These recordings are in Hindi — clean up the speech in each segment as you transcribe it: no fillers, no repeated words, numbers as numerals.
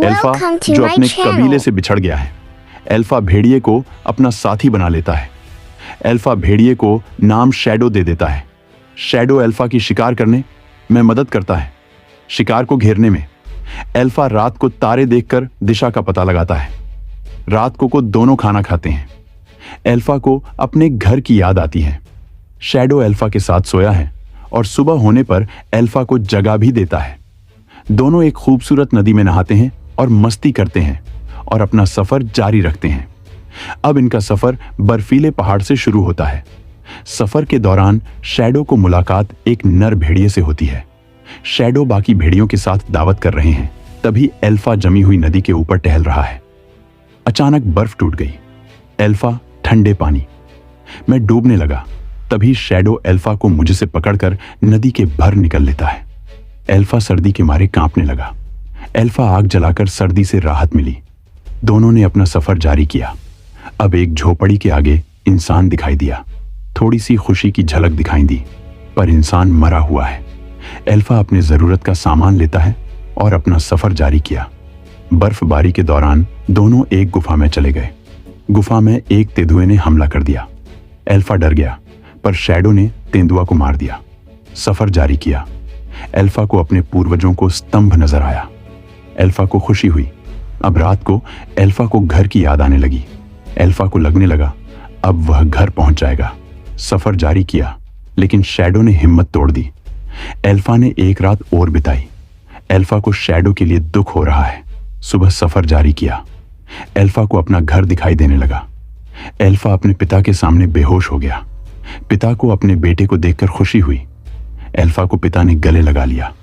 एल्फा जो अपने कबीले से बिछड़ गया है। एल्फा भेड़िए को अपना साथी बना लेता है। एल्फा भेड़िए को नाम शैडो दे देता है। शैडो एल्फा की शिकार करने में मदद करता है। शिकार को घेरने में एल्फा रात को तारे देखकर दिशा का पता लगाता है। रात को दोनों खाना खाते हैं। एल्फा को अपने घर की याद आती है। शैडो एल्फा के साथ सोया है और सुबह होने पर एल्फा को जगा भी देता है। दोनों एक खूबसूरत नदी में नहाते हैं और मस्ती करते हैं और अपना सफर जारी रखते हैं। अब इनका सफर बर्फीले पहाड़ से शुरू होता है। सफर के दौरान शैडो को मुलाकात एक नर भेड़िए से होती है। शैडो बाकी भेड़ियों के साथ दावत कर रहे हैं, तभी एल्फा जमी हुई नदी के ऊपर टहल रहा है। अचानक बर्फ टूट गई। एल्फा ठंडे पानी में डूबने लगा। तभी शैडो एल्फा को मुझे से पकड़कर नदी के भर निकल लेता है। एल्फा सर्दी के मारे कांपने लगा। एल्फा आग जलाकर सर्दी से राहत मिली। दोनों ने अपना सफर जारी किया। अब एक झोपड़ी के आगे इंसान दिखाई दिया। थोड़ी सी खुशी की झलक दिखाई दी, पर इंसान मरा हुआ है। एल्फा अपने जरूरत का सामान लेता है और अपना सफर जारी किया। बर्फबारी के दौरान दोनों एक गुफा में चले गए। गुफा में एक तेंदुए ने हमला कर दिया। एल्फा डर गया, पर शैडो ने तेंदुआ को मार दिया। सफर जारी किया। एल्फा को अपने पूर्वजों को स्तंभ नजर आया। एल्फा को खुशी हुई। अब रात को एल्फा को घर की याद आने लगी। एल्फा को लगने लगा अब वह घर पहुंच जाएगा। सफर जारी किया, लेकिन शैडो ने हिम्मत तोड़ दी। एल्फा ने एक रात और बिताई। एल्फा को शैडो के लिए दुख हो रहा है। सुबह सफर जारी किया। एल्फा को अपना घर दिखाई देने लगा। एल्फा अपने पिता के सामने बेहोश हो गया। पिता को अपने बेटे को देखकर खुशी हुई। एल्फा को पिता ने गले लगा लिया।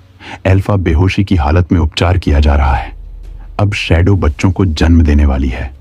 एल्फा बेहोशी की हालत में उपचार किया जा रहा है। अब शैडो बच्चों को जन्म देने वाली है।